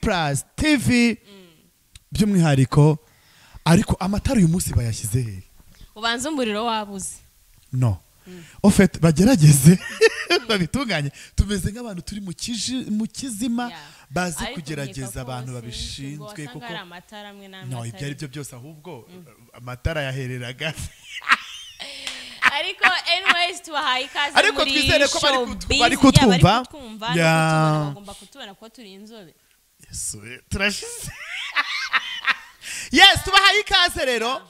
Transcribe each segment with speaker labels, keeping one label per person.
Speaker 1: Plus TV by'umwihariko ariko amatara uyu munsi bayashyize he
Speaker 2: ubanza umuriro wabuze
Speaker 1: no ofete bagerageze babitunganye tumeze nk'abantu turi mu kizima bazi kugerageza abantu babishinzwe kuko no ibyo ari byo byose ahubwo amatara yahereraga
Speaker 2: ariko anyways tubahaye ikaze
Speaker 1: ariko twizere ko bari kutwumva
Speaker 2: bagomba kutubona ko turi inzobe
Speaker 1: turashize yes tubahaye ikaze rero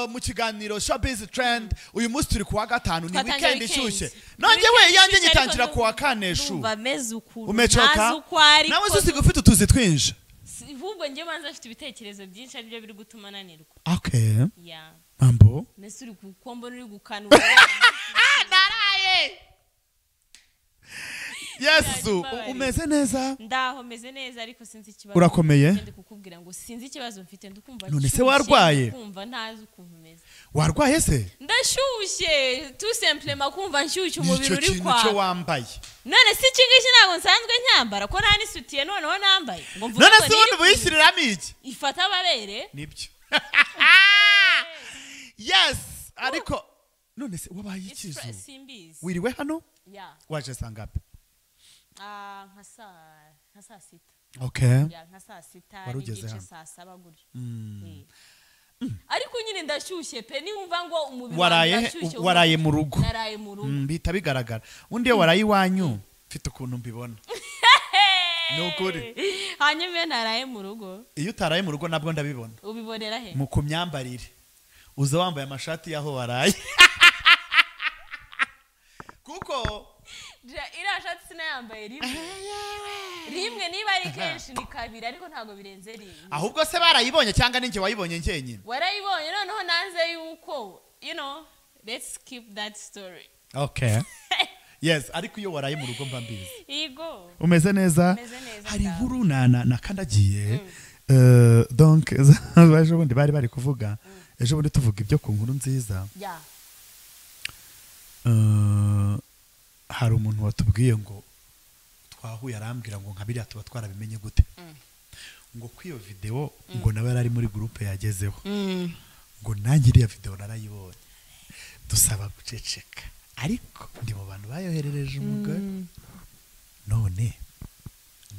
Speaker 1: mu kiganiro Showbiz Trend uyu munsi turi kuwa gatanu ni weekend ishyushye nonge we yanjye nyitangira kuwa kane shu umechoka nawe usiga ufite utuzi twinje
Speaker 2: ahubwo nje banza afite ibitekerezo byinshi ari byo biri gutuma nanirwa
Speaker 1: okay mambo
Speaker 2: nese uri kukombo uri gukanura
Speaker 1: naraye Yesu umeze neza
Speaker 2: ndaho meze neza ariko sinzi ikibazo
Speaker 1: urakomeye
Speaker 2: ndi kukubwira ngo sinzi ikibazo mfite ndukumva
Speaker 1: none se warwaye
Speaker 2: kumva ntazi ukuntu meze
Speaker 1: warwaye se
Speaker 2: ndashyushye tout simplement kumva nshyushye umubiri uri kwa
Speaker 1: nicyo wambaye
Speaker 2: none si kingishi ntabwo nsanzwe nyambara ko nta nisutiye noneho nambaye
Speaker 1: ngo mvuge none se ubundi buyishyiriramo iki
Speaker 2: ifata ababere
Speaker 1: nibyo yes ariko none se wabaye ikizu wiriwe hano waje sangapi
Speaker 2: nka saa sita
Speaker 1: okay
Speaker 2: nka saa sita n'igice saa saba gutyo ariko nyine ndashyushye pe niwumva ngo umubiri
Speaker 1: waraye mu rugo
Speaker 2: naraye mu rugo
Speaker 1: bita bigaragara undi iyo waraye iwanyu mfite ukuntu mbibona ni ukuri
Speaker 2: hanyuma iyo naraye mu rugo
Speaker 1: iyo utaraye mu rugo nabwo ndabibona
Speaker 2: ubibonera he
Speaker 1: mu kumyambarire uza wambaye amashati y'aho waraye kuko
Speaker 2: iriya shati sinayambaye rimwe niba ari kenshi ni kabiri ariko ntabwo birenze rimwe
Speaker 1: ahubwo se barayibonye cyangwa ninjye wayibonye njyenyine
Speaker 2: warayibonye noneho nanze yuko let's keep that story
Speaker 1: okay yes ariko iyo waraye mu rugo mba mbizi
Speaker 2: yego
Speaker 1: umeze neza hari inkuru nakandagiye donc ejo bundi bari kuvuga ejo bundi tuvuga ibyo ku nkuru nziza hari umuntu watubwiye ngo twahuye arambwira ngo nka biriya tuba twarabimenye gute ngo kwiyo video ngo nawe yari muri groupe yagezeho ngo nanjye iriya video narayibonye dusaba guceceka ariko ndi mu bantu bayoherereje umugore none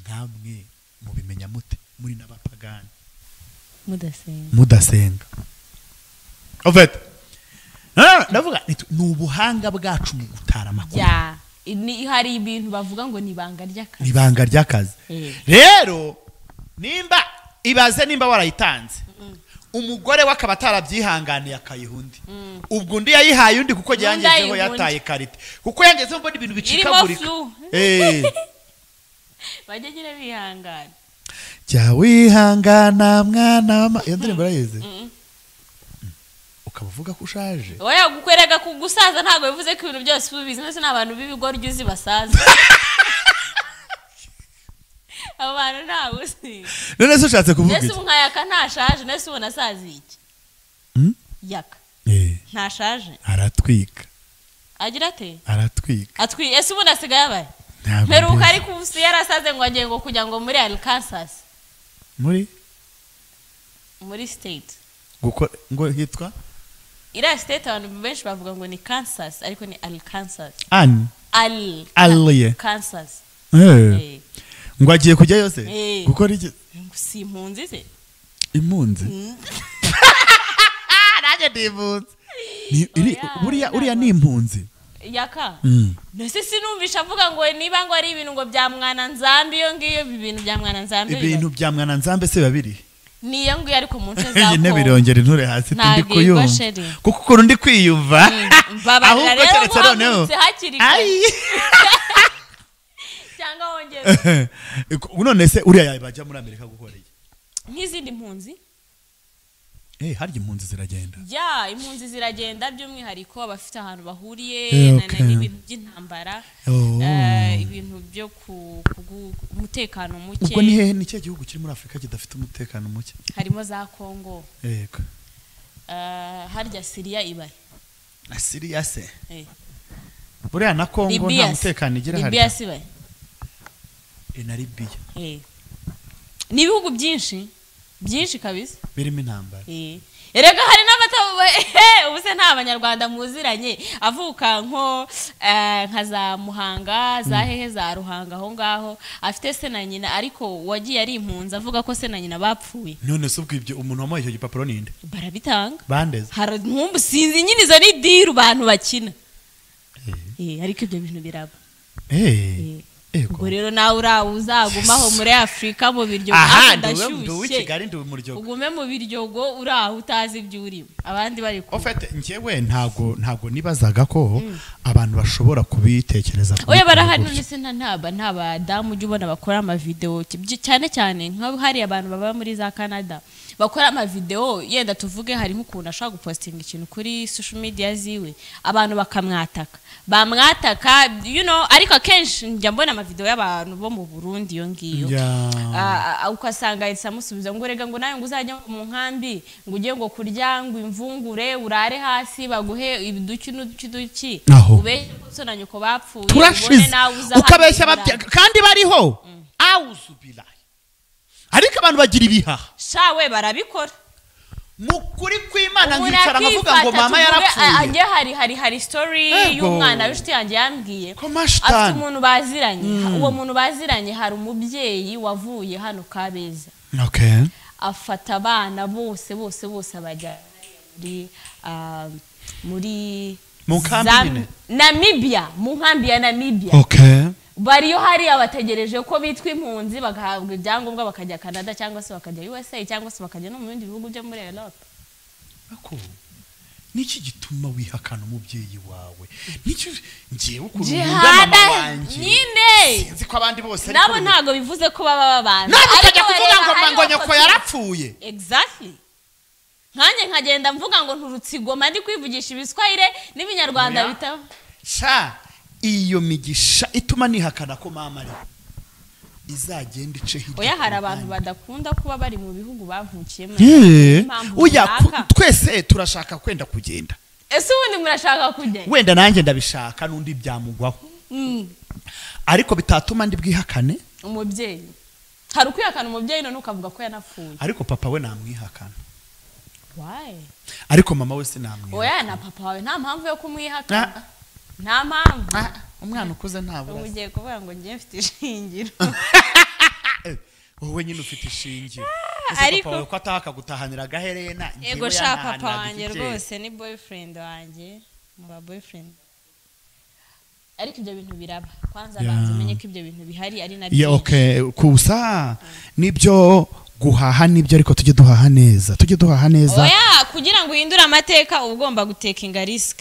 Speaker 1: nkamwe mubimenya mute muri n'abapagani mudasenga ofete ndavuga ni ubuhanga bwacu mu gutara amakuru
Speaker 2: hari ibintu bavuga ngo ni
Speaker 1: ibanga ry'akazi rero nimba warayitanze umugore we akaba atarabyihanganiye akayiha undi ubwo undi yayihaye undi kuko yangezeho yataye karite kuko yangezeho mbona ibintu bicikagurika
Speaker 2: bajya nyine bihangana
Speaker 1: jya wihangana mwana iyo ndirimbo urayizi ukaba uvuga ko ushaje
Speaker 2: oya gukwereka ku gusaza ntabwo bivuze ko ibintu byose ubizi ndetse n'abantu b'ibigoryi uzi basaza abo bantu ntabwo uzi
Speaker 1: none se ushatse kuvuga iki
Speaker 2: nese ubu nka yaka ntashaje nese ubona asaza iki yaka ntashaje
Speaker 1: aratwika
Speaker 2: agira ate
Speaker 1: aratwika
Speaker 2: ese ubu nasigaye abaye mperuka ari kubusi yarasaze ngo agiye ngo kujya ngo muri Arkansas muri state
Speaker 1: ngo hitwa
Speaker 2: iriya state abantu benshi bavuga ngo ni Kansas ariko ni Arkansas Kansas
Speaker 1: ngo agiye kujyayo se gukora iki
Speaker 2: si impunzi se
Speaker 1: impunzi nanjye ndi impunzi uriya ni impunzi
Speaker 2: yaka nese sinumvisha avuga ngo niba ngo ari ibintu ngo bya mwana nzambi iyo ngiyo ibintu bya mwana nzambi
Speaker 1: ibintu bya mwana nzambe se babiri
Speaker 2: niyo nguye ariko mu nce za
Speaker 1: nyine birongera inture hasi ndi kuyumva kuko ukuru ndi kwiyumva
Speaker 2: ahubwo keretse noneho cyangwa wongera
Speaker 1: none se uriya yabajya muri Amerika gukora iki
Speaker 2: nk'izindi mpunzi
Speaker 1: harya impunzi ziragenda
Speaker 2: impunzi ziragenda by'umwihariko abafite ahantu bahuriye n'ibintu by'intambara ibintu byo umutekano muke
Speaker 1: ubwo ni hehe ni cyo gihugu kiri muri Afrika kidafite umutekano muke
Speaker 2: harimo za Congo
Speaker 1: yego
Speaker 2: harya Syria ibaye
Speaker 1: na Syria se buriya na Congo nta mutekano igira
Speaker 2: harya Libya sibaye
Speaker 1: na Libya
Speaker 2: ni ibihugu byinshi kabisa
Speaker 1: birimo intambara.
Speaker 2: Erega hari n'abataba ubuse nta banyarwanda muziranye avuka nko nka za Muhanga za hehe za Ruhanga aho ngaho afite se na nyina ariko wagiye ari impunzi avuga ko se na nyina bapfuye.
Speaker 1: None se ubwo ibyo umuntu wamuhaye icyo gipapuro ninde?
Speaker 2: Barabitanga.
Speaker 1: Bandeze.
Speaker 2: Hari nkumbu sinzi nyinizo ni diru bantu bakina. Ariko ibyo bintu biraba. Ubwo rero nawe uzagumaho muri Afrika mu biryo
Speaker 1: ndashyushye
Speaker 2: ugume mu biryogo uraho utazi ibyo urimo abandi bari
Speaker 1: ku ofete njyewe ntago nibazaga ko abantu bashobora kubitekereza.
Speaker 2: Oya barahari none se nta badamu ujye ubona bakora ama video cyane nka hari abantu baba muri za Canada bakora ama video yenda tuvuge hari nk'ukuntu ashaka gupostinga ikintu kuri social media ziwe abantu bakamwataka ariko akenshi njya mbona ama video y'abantu bo mu Burundi yo ngiyo ukasanga isamusubiza ngo rega ngo nawe ngo uzajya mu nkambi ngo ugiye ngo kurya ngo imvungure urare hasi baguhe ibiduki n'uduki ube sona nyuko bapfuye ubone nawe uza
Speaker 1: ukabeshya kandi bariho awusubira ariko abantu bagira ibihaha
Speaker 2: shawe barabikora
Speaker 1: mukuri kw'Imana ngicara nkavuga ngo mama yarapfuye
Speaker 2: ajye hari story y'umwana w'ishiti yanjye yambwiye afite umuntu baziranye uwo muntu baziranye hari umubyeyi wavuye hano Kabeza afata abana bose abajya muri Namibia mu nkambi ya Namibia bariyo hari abategereje ko bitwa impunzi bagahabwa ibyangombwa bakajya Canada cyangwa se bakajya USA cyangwa se bakajya no mu bindi bihugu byo muri Europe.
Speaker 1: Niki gituma wihakana umubyeyi wawe? Niki ngiye ukurunda mama wanjye
Speaker 2: nyine
Speaker 1: sinzi ko abandi bose
Speaker 2: nabo ntago bivuze ko baba babana
Speaker 1: ariko kuvuga ngo nyoko yarapfuye.
Speaker 2: Exactly. Nkanye nkagenda mvuga ngo nturutsigoma ndi kwivugisha ibiswahire n'ibinyarwanda bitaho
Speaker 1: iyo migisha ituma nihakana ko mama ari izagenda ice hirya.
Speaker 2: Oya hari abantu badakunda kuba bari mu bihugu bavukiyemo.
Speaker 1: Oya twese turashaka kwenda kugenda.
Speaker 2: Ese ubundi murashaka kugenda?
Speaker 1: Wenda nanjye ndabishaka nundi byamugwaho. Ariko bitatuma ndi bwihakane
Speaker 2: umubyeyi. Hari ukwihakana umubyeyi none ukavuga ko yanapfuye.
Speaker 1: Ariko papa we namwihakana.
Speaker 2: Why?
Speaker 1: Ariko mama we sinamwihakana.
Speaker 2: Oya na papa we nta mpamvu yo kumwihakana. Nta mpamvu
Speaker 1: umwana ukuze ntabwo
Speaker 2: ugiye kuvuga ngo ngiye mfite ishingiro
Speaker 1: wowe nyine ufite ishingiro
Speaker 2: ariko
Speaker 1: ko ataka gutahanira gaherena
Speaker 2: yego sha papa wanjye rwose ni boyfriend wanjye muba boyfriend ariko ibyo bintu biraba kwanza banze umenye ko ibyo bintu bihari ari na
Speaker 1: okay kusa nibyo guhaha nibyo ariko tujye duhaha neza
Speaker 2: oya kugira ngo uhindure amateka ugomba gutekinga risk.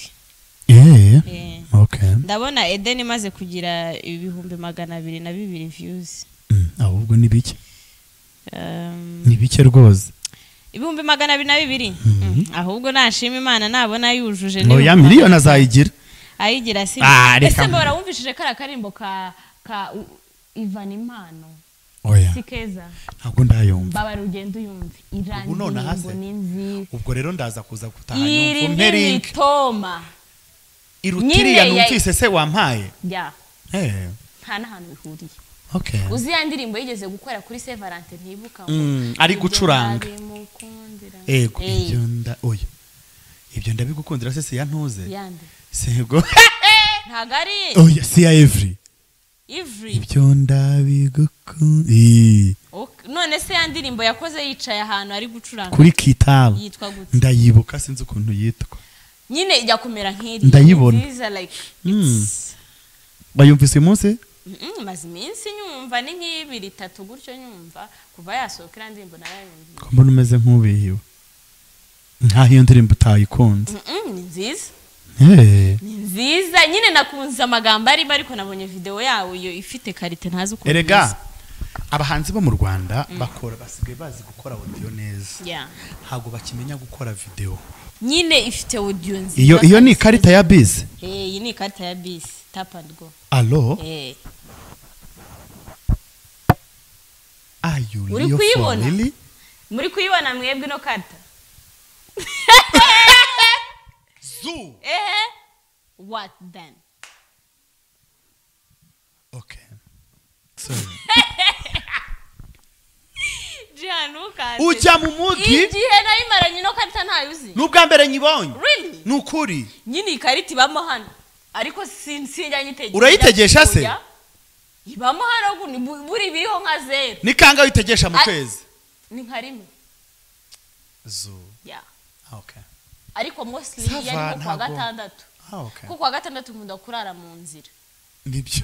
Speaker 1: Okay.
Speaker 2: Ndabona Eden imaze kugira 220,000 views.
Speaker 1: Ahubwo ni bike. Ni bike rwose.
Speaker 2: 220,000. Ahubwo nashima Imana nabona yujuje
Speaker 1: ni. Oya miliyoni azayigira.
Speaker 2: Ayigira si. Ese mbora wumvishije kara karimbo ka Yvan impano.
Speaker 1: Oya.
Speaker 2: Sikeza.
Speaker 1: Ntabwo ndayumva.
Speaker 2: Baba rugendo yumve. Irangi ni nzi.
Speaker 1: Ubwo rero ndaza kuza gutaha yumva mpering.
Speaker 2: Toma.
Speaker 1: Irutiriya numvise se wampaye
Speaker 2: nta n'ahantu bihuriye. Uzi ya ndirimbo yigeze gukora kuri Saint Valentin ntibuka ngo
Speaker 1: ari gucuranga ibyo ndabigukundira se ya ntuze sego
Speaker 2: ntago ari
Speaker 1: si ya Every ibyo ndabigukundira
Speaker 2: none se ya ndirimbo yakoze yicaye ahantu ari gucuranga
Speaker 1: kuri kitabo
Speaker 2: yitwa gute
Speaker 1: ndayibuka sinzi ukuntu yitwa
Speaker 2: nyine ijya kumera nk'iri
Speaker 1: ndayibona bayumvise umunsi
Speaker 2: maze iminsi nyumva ni nk'ibiri itatu gutyo nyumva kuva yasohokera ndirimbo narayumva
Speaker 1: ko mbona umeze nk'ubihiwe nkaho iyo ndirimbo utayikunze
Speaker 2: ni nziza ni nziza nyine nakunze amagambo arimo ariko nabonye video yawe iyo ifite karite ntazi ukuntu
Speaker 1: erega abahanzi bo mu Rwanda bakora basigaye bazi gukora audio neza ntago bakimenya gukora video
Speaker 2: nyine ifite audio nziza
Speaker 1: iyo ni ikarita ya bisi
Speaker 2: iyi ni ikarita ya bisi tap and go
Speaker 1: allo
Speaker 2: uri kuyibona muri kuyibona mwebwe no karita
Speaker 1: zoo
Speaker 2: what then
Speaker 1: okay sorry
Speaker 2: ntukaze
Speaker 1: ujya mu mugi
Speaker 2: igihe nayimaranye ino karita ntayuzi
Speaker 1: n'ubwa mbere nyibonye
Speaker 2: really
Speaker 1: nukuri
Speaker 2: nyine ikarita ibamo hano ariko sinjya nyitegesha
Speaker 1: urayitegesha se
Speaker 2: ibamo hano buri biriho nka 0
Speaker 1: ni kanga witegesha mu kwezi
Speaker 2: ni nka rimwe
Speaker 1: zo
Speaker 2: yeah
Speaker 1: okay
Speaker 2: ariko mostly yani kwa gatandatu
Speaker 1: okay
Speaker 2: kuko kwa gatandatu nkunda kurara mu nzira
Speaker 1: nibyo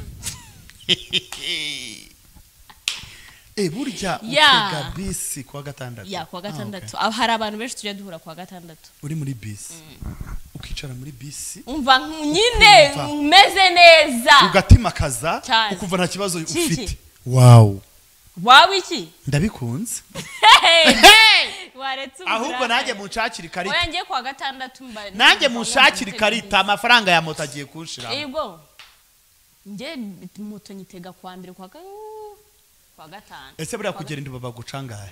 Speaker 1: burya utega bisi kwa gatandatu
Speaker 2: kwa gatandatu hari abantu benshi tujya duhura kwa gatandatu
Speaker 1: uri muri bisi ukicara muri bisi
Speaker 2: umva nyine umeze neza
Speaker 1: ugatima kaza ukumva nta kibazo ufite wow
Speaker 2: iki
Speaker 1: ndabikunze
Speaker 2: waretse
Speaker 1: ahubwo nanjye munshakira ikarita
Speaker 2: oya ngiye kwa gatandatu
Speaker 1: nanjye munshakira ikarita amafaranga ya moto agiye kunshira
Speaker 2: yego nge moto nyitega kwa mbere kwa gatanu
Speaker 1: ese buriya kugera induba bagucangaye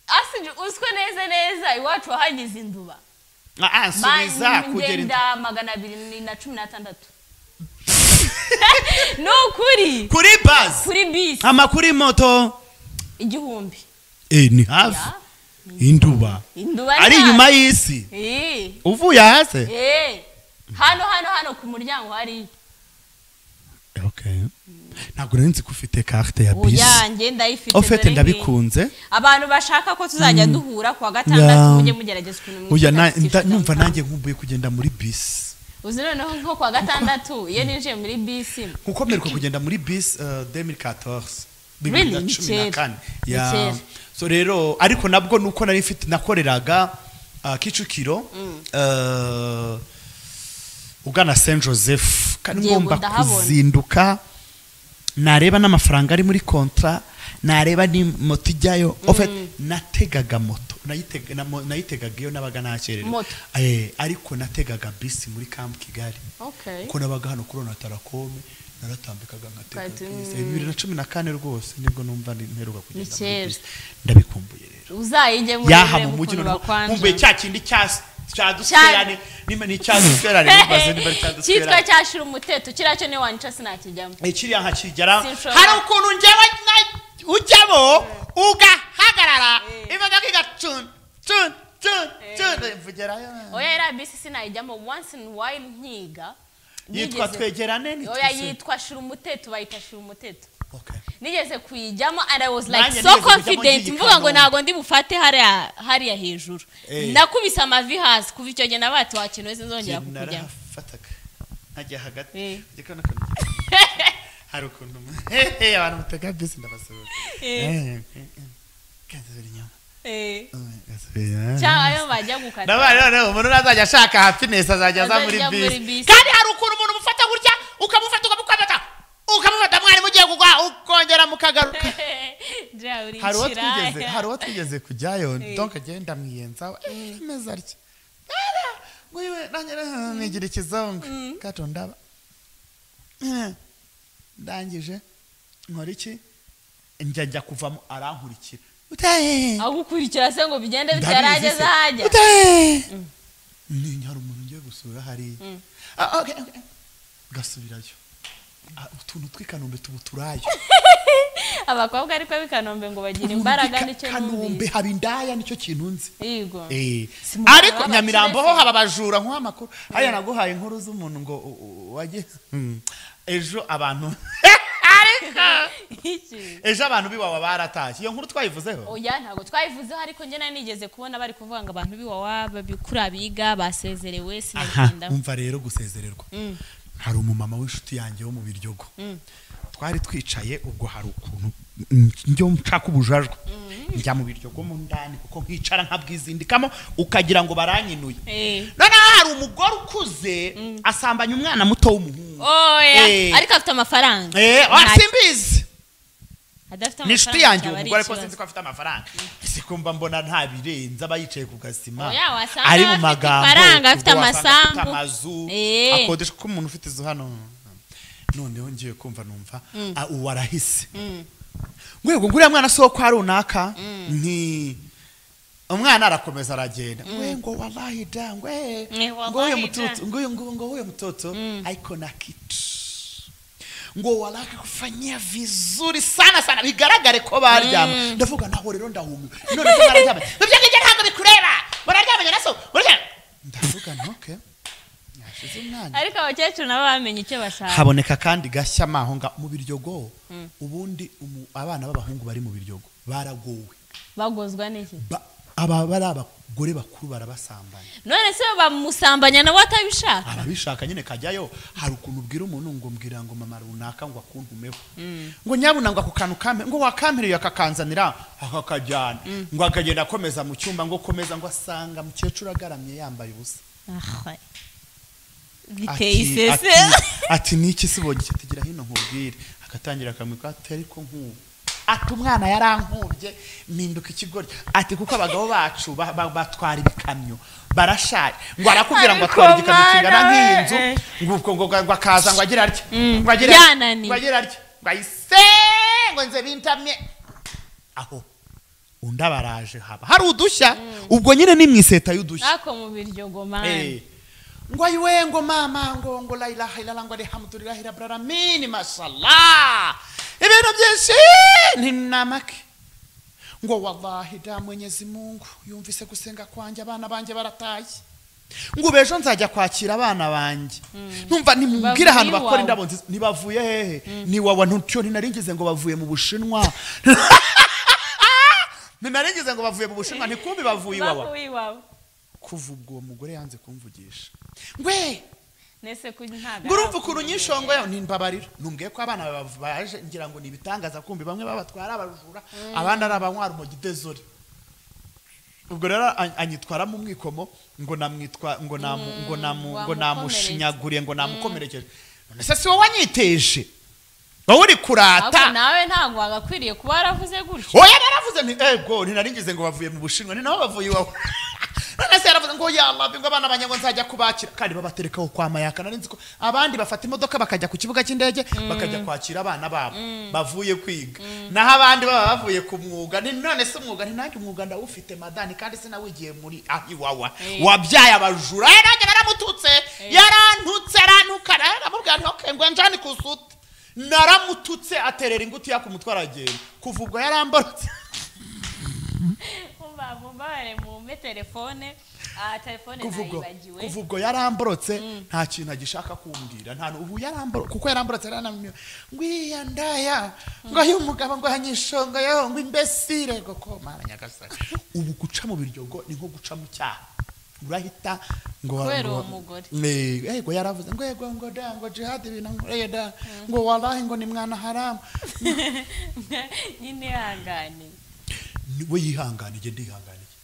Speaker 2: asije uswe neza iwacu wahagize induba
Speaker 1: nsubiza kugera
Speaker 2: inda 216 no kuri
Speaker 1: bus
Speaker 2: kuri bus
Speaker 1: amakuri moto
Speaker 2: 1000
Speaker 1: ni hafi induba ari inyuma y'isi uvuye hasi
Speaker 2: hano ku muryango hari
Speaker 1: okay ntabwo nzi ko ufite carte ya bisi
Speaker 2: yanjye ndayifite
Speaker 1: ofete ndabikunze
Speaker 2: abantu bashaka ko tuzajya duhura kwa gatandatu mujye mugerageza ukuntu
Speaker 1: numva nanjye nkumbuye kugenda muri bisi
Speaker 2: uzi noneho nko kwa gatandatu iyo ninjiye muri bisi
Speaker 1: nkuko mperuka kugenda muri bisi 2014 2014 so rero ariko nabwo nuko nari mfite nakoreraga Kicukiro ugana Saint Joseph kandi ngomba kuzinduka nareba n'amafaranga ari muri kontra nareba ni moto ijyayo nategaga moto nayitegaga iyo nabaga nakerera ariko nategaga bisi muri Camp Kigali ko nabaga hano kuri Tarakome naratambikaga nkatega bisi 2014 rwose nibwo numva nteruka kugenda muri bisi ndabikumbuye rero
Speaker 2: uzayije muri
Speaker 1: yaha mu mujyi nkumbuye cya kindi cyaduserane ni cyaduserane nibaze niba cyaduserane
Speaker 2: cyitwa cyashira umuteto kiracyo ne wanca sinakijyamo
Speaker 1: kiriya nkakigera hari ukuntu ngewe ujyamo ugahagarara imodoka igacun mvugerayo
Speaker 2: oya era bisi sinayijyamo once in while nkiga
Speaker 1: yitwa twegerane ni
Speaker 2: oya yitwa shira umuteto bayita shira umuteto
Speaker 1: okay
Speaker 2: nigeze kuyijyamo and I was like so confident mvuga ngo nago ndi bufate hariya hejuru nakubise amavi hasi kuva icyo gihe nabati wakintu wese nzongera kukujyamo
Speaker 1: fataka najya hagati gikana hari ukuntu abantu mutega bisi ndabasura kazabiri nyama
Speaker 2: cyangwa bajya gukata
Speaker 1: nabane umuntu azajya ashaka happiness azajya za muri bisi kandi hari ukuntu umuntu mufata gutya ukamufata ukamufata mwari mugiye kugwa ukongera mukagaruka hari uwo twigeze kujyayo donc agenda mwiyenza meza arya mwiwe nigira ikizongo kato ndaba ndangije nkora iki njya kuvamo arankurikira
Speaker 2: agukurikira se ngo bigende bitarageze hajya
Speaker 1: ni hari umuntu ngiye gusura hari okay gasubirayo utuntu tw'Ikanombe tubuturayo
Speaker 2: abakobwa ariko b'Ikanombe ngo bagira imbaraga nicyo
Speaker 1: Kanombe haba indaya nicyo kintu nzi
Speaker 2: yego
Speaker 1: ariko Nyamirambo ho haba bajura nko amakuru haya naguhaye inkuru z'umuntu ngo waje ejo abantu ejo abantu biwawa baratashye iyo nkuru twayivuzeho
Speaker 2: oya ntago twayivuzeho ariko nge nigeze kubona bari kuvuga ngo abantu biwawa babikura biga basezerewe sinagenda
Speaker 1: umva rero gusezererwa hari umumama w'inshuti yanjye wo mu Biryogo twari twicaye ubwo hari ukuntu njyo nshaka ubujajwa njya mu Biryogo mu ndani kuko nkicara nkabwizindikamo ukagira ngo baranyinuye none hari umugore ukuze asambanya umwana muto w'umuhungu
Speaker 2: ariko afite amafaranga
Speaker 1: simbizi
Speaker 2: adafite amafaranga
Speaker 1: nishiti yanjye umugore ko sinzi ko afite amafaranga sikumva mbona nta birenza abayicaye ku gasima ari mu magambo
Speaker 2: afite amasambu
Speaker 1: akodesha ko umuntu ufite izo hano noneho ngiye kumva numva uwarahise ngwego nguriya mwana soko ari runaka nti umwana arakomeza aragenda ngo wallahi da ngo uyu mutoto ariko na kitu ngo walaka kufanyia vizuri sana sana bigaragare ko baryama ndavuga naho rero ndahumye none se bararyama ibyo ngije ntabwo bikureba bararyamanye naso ndavuga okay
Speaker 2: ariko abakecuru nabo bamenye icyo bashaka
Speaker 1: haboneka kandi gashya mahonga mu biryogo ubundi abana b'abahungu bari mu biryogo baragowe
Speaker 2: bagozwa n'iki
Speaker 1: aba bari abagore bakuru barabasambanya
Speaker 2: none se bamusambanya nawe atabishaka
Speaker 1: arabishaka nyine kajyayo hari ukuntu ubwira umuntu ngo mbwira ngo mama runaka ngo akuntumeho ngo nyabuna ngo akukantu kame ngo wakampereye akakanzanira akakajyana ngo akagenda akomeza mu cyumba ngo komeza ngo asanga mukecuru agaramye yambaye ubusa
Speaker 2: biteye isese
Speaker 1: ati niki sibonye kitigira hino nkubwire akatangira akamwika ariko nk'ubu ati umwana yarankubye mpinduka ikigori ati kuko abagabo bacu batwara ibikamyo barashaje ngo arakubwira ngo atwara igikamyo kingana nk'inzu ngo akaza ngo agira atya ngo agira atya ngo ayise ngo nze bintamye aho undabaraje haba hari udushya ubwo nyine ni mwiseta y'udushya
Speaker 2: ako mu biryogo mani
Speaker 1: ngo ayiwe ngo mama ngo la ilaha illallah ngo alhamdulillah rabbil alamin mashallah ibintu byinshi ni namake ngo wallahi da Mwenyezi Mungu yumvise gusenga kwanje abana banje barataye ngo bejo nzajya kwakira abana banje numva nimubwira ahantu bakora indabo nziza nibavuye hehe ni wawa ntutyo ninaringize ngo bavuye mu Bushinwa ninaringize ngo bavuye mu Bushinwa ntikumbi bavuye iwawa kuva ubwo mugore yanze kumvugisha ngwe
Speaker 2: nese kuntaga
Speaker 1: ngurumva ukuntu nyishongo yaho nimbabarira numbwiye ko abana baje ngira ngo nibitangaza kumbi bamwe babatwara abajura abandi ari abanywara umugidezori ubwo rero anyitwara mu mwikomo ngo namwitwa ngo namushinyaguriye ngo namukomerekeje none se si wowe wanyiteje wowe uri kurata
Speaker 2: ako nawe ntago wagakwiriye kuba yaravuze gutyo
Speaker 1: oya naravuze nti ego ninaringize ngo bavuye mu Bushinwa ni naho bavuye iwawe nase yaravuze ngo ya Allah ngo abana banyango nzajya kubakira kandi babaterekaho kwa mayaka narinzi ko abandi bafata imodoka bakajya ku kibuga cy'indege bakajya kwakira abana babo bavuye kwiga naho abandi baba bavuye ku mwuga ni none se umwuga ni nanjye umwuga ndawufite madani kandi sinawigiye muri ahiwawa wabyaye abajura nanjye baramututse yarantutse arantukana aramubwira nti okay ngo njani kusuta naramututse aterera inguti ya kumutwara agenda kuva ubwo yaramborotse
Speaker 2: Mbare mu telefone nayibagiwe
Speaker 1: kuva ubwo yaramborotse nta kintu agishaka kumbwira nta ubu yaramborotse kuko yaramborotse yaranamye ngo iya ndaya ngo ayo umugabo ngo hanyishonga yo ngo imbesire ngo ko mara nyagasani ubu guca mu biryogo ni nko guca mu cyaha urahita ngo
Speaker 2: kwero umugore
Speaker 1: yego yaravuze ngo yego ngo da ngo jihad ibintu ngoreye da ngo wallahi ngo ni mwana haramu
Speaker 2: nyine hangane
Speaker 1: we yihanganije ndihanganije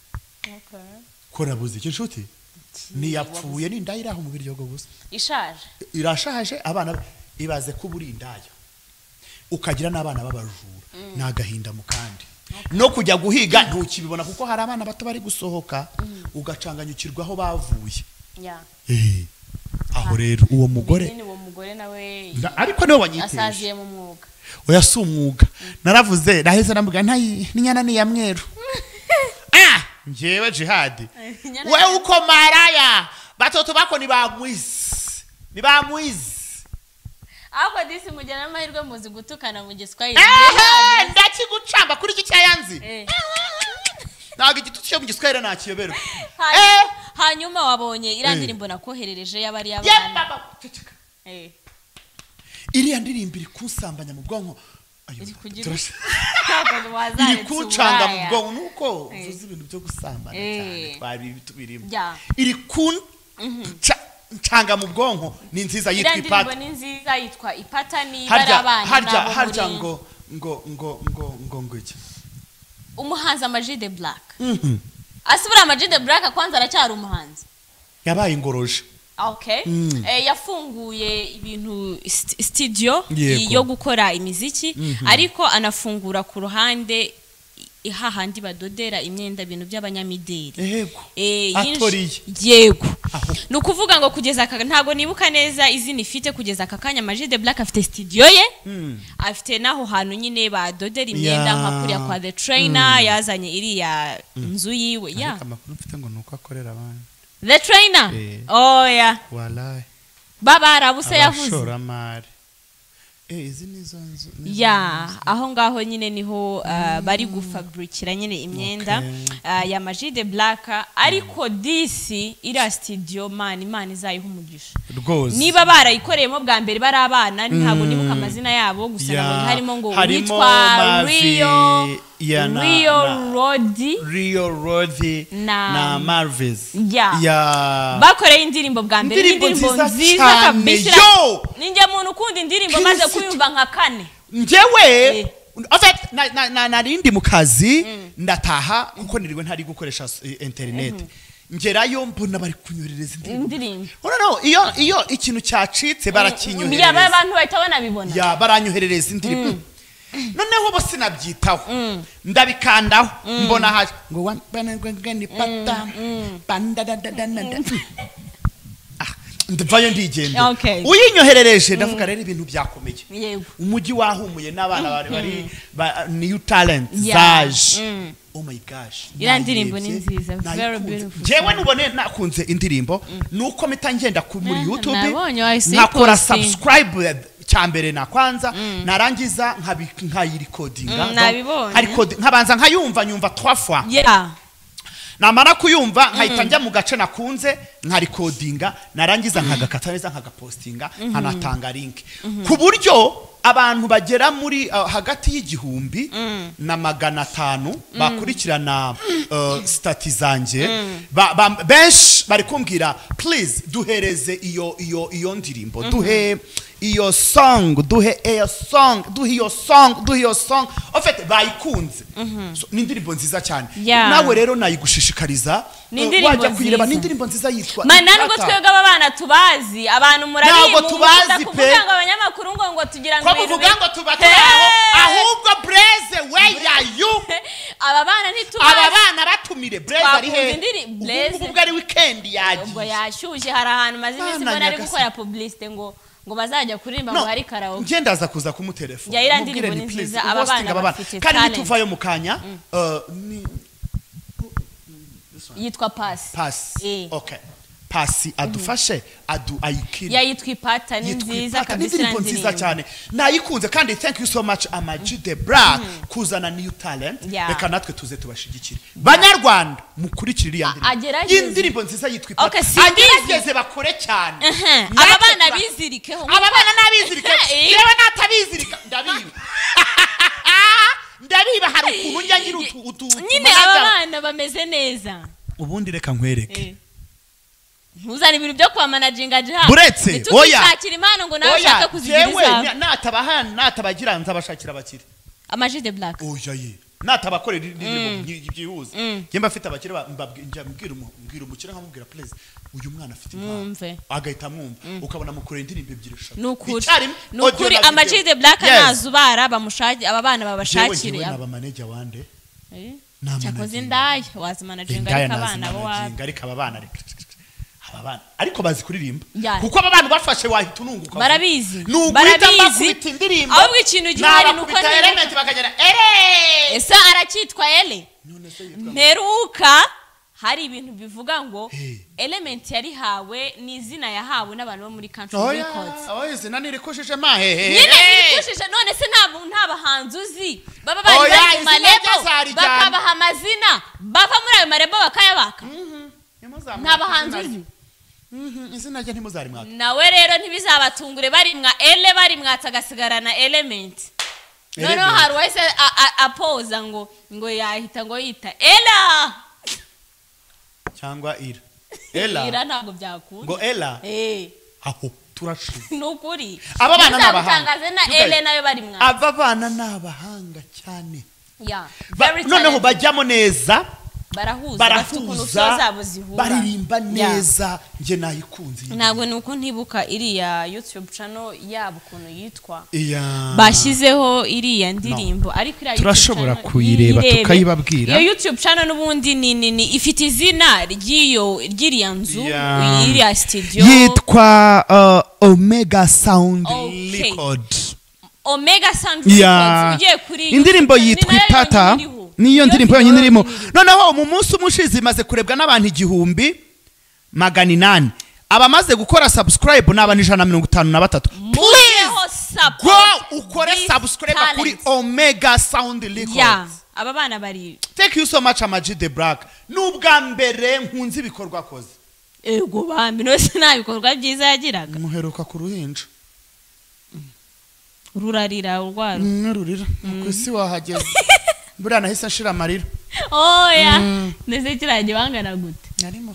Speaker 1: ko nabuze iki nshuti niyapfuye ni indaya iraho mu biryogo gusa irashaje abana ibaze ko buri indaya ukagira n'abana b'abajura nagahinda mu kandi no kujya guhiga ntukibibona kuko hari abana bato bari gusohoka ugacanganyukirwaho bavuye aho rero uwo mugore
Speaker 2: nawe
Speaker 1: ariko niwe wanyiteje
Speaker 2: asaziye mu mwuga
Speaker 1: oya si umwuga naravuze naheze namuga n'inyana ni ya mweru njyewe jihad wewe uko maraya batoto bako ni bamwizi
Speaker 2: ahubwo disi mujyana amahirwe muzi gutukana mu giswahili
Speaker 1: ndakigucamba kuri iki cyayanzi ntabwo igitutu cyo mu giswahili nakiyoberwa
Speaker 2: hanyuma wabonye iriya ndirimbo nakoherereje y'abari abana
Speaker 1: iriya ndirimbo iri kunsambanya mu bwonko
Speaker 2: iri
Speaker 1: kuncanga mu bwonko nuko uvuze ibintu byo gusambana cyane twari tubirimo iri kuncanga mu bwonko ni nziza yitwa ipata
Speaker 2: ni nziza yitwa ipata ni bari abana
Speaker 1: harya ngo iki
Speaker 2: umuhanzi Amag the Black asubira Amag the Black kwanza aracyari umuhanzi
Speaker 1: yabaye ingoroje
Speaker 2: okay yafunguye ibintu studio yo gukora imiziki ariko anafungura ku ruhande hahandi badodera imyenda ibintu by'abanyamideli yego nukuvuga ngo kugeza ntago nibuka neza izina ifite kugeza akakanya Amag the Black afite studio ye afite naho hantu nyine badodera imyenda nka kuriya kwa The Trainer yazanye iriya nzu yiwe
Speaker 1: amakuru mfite ngo nuko akorera abandi
Speaker 2: The Trainer oh yeah
Speaker 1: wallahi
Speaker 2: baba arabuse yavuze
Speaker 1: abashoramari izi nizo nzu
Speaker 2: ya aho ngaho nyine niho bari gufabrikira nyine imyenda ya Magie de Black ariko disi ira studio man izayiha umugisha
Speaker 1: rwose
Speaker 2: niba barayikoreyemo bwa mbere bari abana ntabwo nibuka amazina yabo gusa nabonye harimo ngo witwa Rio Rodi
Speaker 1: na Marvis
Speaker 2: bakoreye indirimbo bwa mbere indirimbo nziza kabisa ninjye muntu ukunda indirimbo maze kuyumva nka kane
Speaker 1: njyewe narindi mu kazi ndataha kuko niriwe ntari gukoresha internet ngerayo mbona bari kunyorereza indirimbo iyo ikintu cyacitse barakinyohereza
Speaker 2: abantu bahita banabibona
Speaker 1: baranyoherereza indirimbo noneho bo sinabyitaho ndabikandaho mbona haje ngo ni pata ndavayo ndigenda uyinyoherereje ndavuga rero ibintu byakomeye umujyi wahumuye n'abana bari new talent zaje oh my gosh
Speaker 2: ira ndirimbo ni nziza very beautiful
Speaker 1: jewe nubone nakunze indirimbo nuko mpita ngenda muri YouTube nkakora subscribe cyambere na kwanza narangiza nkayirecordinga nkabanza nkayumva nyumva 3 fois namara kuyumva nkahita njya mu gace nakunze nkarecordinga narangiza nkagakata neza nkagapostinga nkanatanga link ku buryo abantu bagera muri hagati y'igihumbi na 500 bakurikirana stati zanje benshi bari kumbwira please duhereze iyo ndirimbo duhe iyo song duhe iyo song en fait bayikunze n'indirimbo nziza cyane nawe rero nayigushishikariza wajya kuyireba n'indirimbo nziza yitwa
Speaker 2: mana nubwo twebwe abana tubazi abantu murabimu kuvuga ngo abanyamakuru ngo tugira ngo
Speaker 1: kuvuga ngo tubaturaho ahubwo Blaze we ya you
Speaker 2: aba bana
Speaker 1: batumire Blaze ari he ubwo ari weekend yagiye
Speaker 2: ubwo yashyushye hari ahantu maze iminsi mbona ari gukora publicité ngo bazajya kuririmba ngo hari karaoke
Speaker 1: ngendaza kuza kumutelefona
Speaker 2: ya irandirimbo ni nziza aba bana bafite talent
Speaker 1: kandi tuvayo mukanya
Speaker 2: yitwa Pasi
Speaker 1: okay Pasi adufashe ayikiri
Speaker 2: yitwa Ipata ni nziza kabisa
Speaker 1: indirimbo nziza cyane nayikunze kandi thank you so much Magie de Black kuzana new talent reka natwe tuze tubashigikire banyarwanda mukurikira iriya indirimbo nziza yitwa Ipata agerageze bakore cyane
Speaker 2: aba bana bizirikeho
Speaker 1: aba bana nabizirikeho yewe natabizirika ndabiba hari ukuntu njya ngira
Speaker 2: nyine aba bana bameze neza
Speaker 1: ubundi reka nkwereke
Speaker 2: ntuzane ibintu byo kwa managinga jiha
Speaker 1: buretse oya
Speaker 2: shakira impano ngo nawe ushaka kuzigiriza
Speaker 1: yewe natabagira nzabashakira abakire
Speaker 2: Magie de Black
Speaker 1: oya ye natabakorera ibyihuza nge mbafite abakire mbwira umukire nkamubwira please uyu mwana afite impano agahita mwumva ukabona mukore indirimbo ebyiri eshatu
Speaker 2: nukuri Magie de Black nazubara bamushaki aba bana babashakire
Speaker 1: yewe aba manager wande
Speaker 2: cyakoze indaya wazi managinga ariko abana bo
Speaker 1: ariko aba bana ariko bazi kuririmba kuko aba bantu bafashe wahita ununguka
Speaker 2: barabizi
Speaker 1: indirimbo
Speaker 2: ahubwo ikintu gihari nuko
Speaker 1: element bakagera
Speaker 2: ese aracyitwa ele nteruka hari ibintu bivuga ngo element yari hawe n'izina yahawe n'abantu bo muri Country Records
Speaker 1: izina nirikojeje mahehe
Speaker 2: nyine nirikojeje none se nta bahanzi uzi baba bari mu marebo bakabaha amazina bava muri ayo marebo bakayabaka nta bahanzi uzi
Speaker 1: izina rye ntimuzari mwaka
Speaker 2: nawe rero ntibizabatungure bari mwa ele bari mwatagasigarana element noneho hari wese apoza ngo yahita ngo yita ela
Speaker 1: cyangwa ira
Speaker 2: ntabwo byakunda
Speaker 1: ngo ela aho turashize
Speaker 2: nukuri
Speaker 1: aba bana n'abahanga
Speaker 2: na ele nayo bari mwa
Speaker 1: aba bana n'abahanga cyane noneho bajyamo neza barahuza baririmba neza nje nayikunze
Speaker 2: ntabwo nuko ntibuka iriya YouTube channel yabo ukuntu yitwa bashyizeho iriya ndirimbo ariko iriya
Speaker 1: turashobora kuyireba tukayibabwira
Speaker 2: iyo YouTube channel n'ubundi ni ifite izina ry'iriya nzu iriya studio
Speaker 1: yitwa Omega Sound Record
Speaker 2: Omega Sound Records ugiye kuri
Speaker 1: indirimbo yitwa Ipata niyo ndirimbo yonyine irimo noneho mu munsi umushizi imaze kurebwa n'abantu 1800 abamaze gukora subscribe n'abantu 153
Speaker 2: please
Speaker 1: go ukore subscribe kuri Omega Sound Records.
Speaker 2: Yeah, aba bana bari.
Speaker 1: Thank you so much Amaji the Black. Nubwa mbere nkunzi ibikorwa koze.
Speaker 2: Ego bambi no sinabikorwa byiza yagiraga.
Speaker 1: Muheruka ku ruhinja.
Speaker 2: Rurarira urwaro.
Speaker 1: Rurira. Kwisi wahageze. Buriya nahise nshira amarira.
Speaker 2: Oya. Neze kirage bangana gute?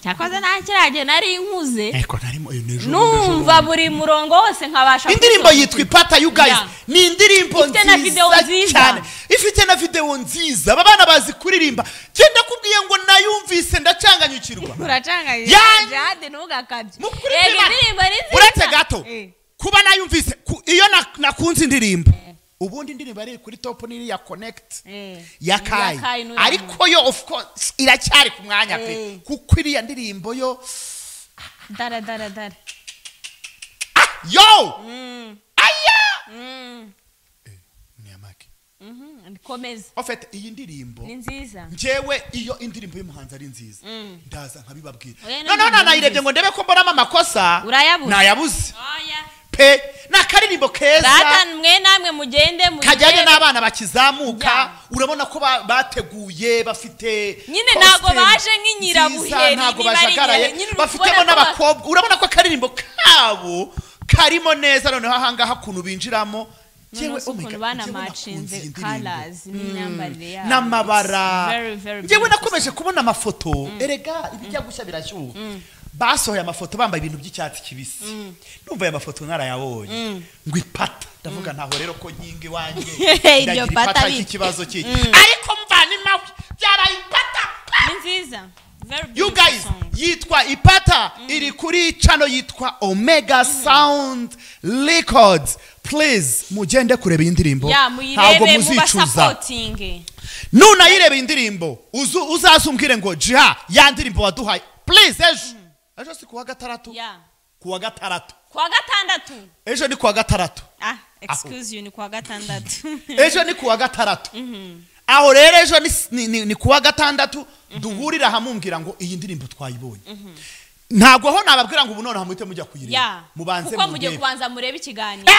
Speaker 2: Cyakoze nta kirage nari inkuze.
Speaker 1: Eko narimo nejo.
Speaker 2: Numva buri murongo wose nkabasha.
Speaker 1: Indirimbo yitwa Ipata you guys. Ni indirimbo
Speaker 2: nziza cyane.
Speaker 1: Ifite na video nziza. Abana bazi kuririmba. Genda kubwiye ngo nayumvise ndacanganyukirwa.
Speaker 2: Uracanganye. Jade ntugakabye.
Speaker 1: Indirimbo ni nziza. Uretse gato. Kuba nayumvise iyo nakunze indirimbo. Ubundi indirimbo ari kuri top niri ya connect ya Kai ariko yo of course iracyari ku mwanya pe kuko iriya ndirimbo yo
Speaker 2: dara
Speaker 1: yo aya ni amaki
Speaker 2: komeza
Speaker 1: en fait iyi ndirimbo
Speaker 2: ni nziza
Speaker 1: njewe iyo indirimbo y'umuhanzi ari nziza ndaza nkabibabwira no nayirebye ngo ndebe ko mbonamo amakosa nayabuze pe nakaririmbo keza
Speaker 2: Ratan mwe namwe mugende
Speaker 1: kajyanye n'abana bakizamuka urabona ko bateguye bafite
Speaker 2: nyine nago baje nk'inyirabuheri
Speaker 1: nago bajagaraye bafitemo n'abakobwa urabona ko karirimbo kabo karimo neza noneho ahangaha kuntu binjiramo
Speaker 2: jewe ukuntu bana machinze colors n'imyambarire yabo
Speaker 1: n'amabara jewe nakomeje kubona amafoto erega ibijya gushya birashyuha basohoye amafoto bambaye ibintu by'icyatsi kibisi numva aya mafoto narayabonye ngo ipata ndavuga ntaho rero ko nyingi wanjye
Speaker 2: iryo pata
Speaker 1: ikibazo kiki ariko mvanima byaraye ipata
Speaker 2: ni nziza
Speaker 1: you guys yitwa Ipata iri kuri channel yitwa Omega Sound Records please mugende kureba indirimbo
Speaker 2: ntago muzicuza
Speaker 1: nuna yirebe indirimbo uzasumbwire ngo jiha ya ndirimbo waduhaye please ejo si kuwa gatandatu kuwa gatandatu ejo ni kuwa gatandatu
Speaker 2: excuse you ni kuwa gatandatu
Speaker 1: ejo ni kuwa gatandatu aho rero ejo ni kuwa gatandatu duhurira hamumbwira ngo iyi ndirimbo twayibonye ntabwo ho nababwira ngo ubu none hamuhite mujya kuyireba mubanze
Speaker 2: kuko mujye kubanza murebe ikiganiro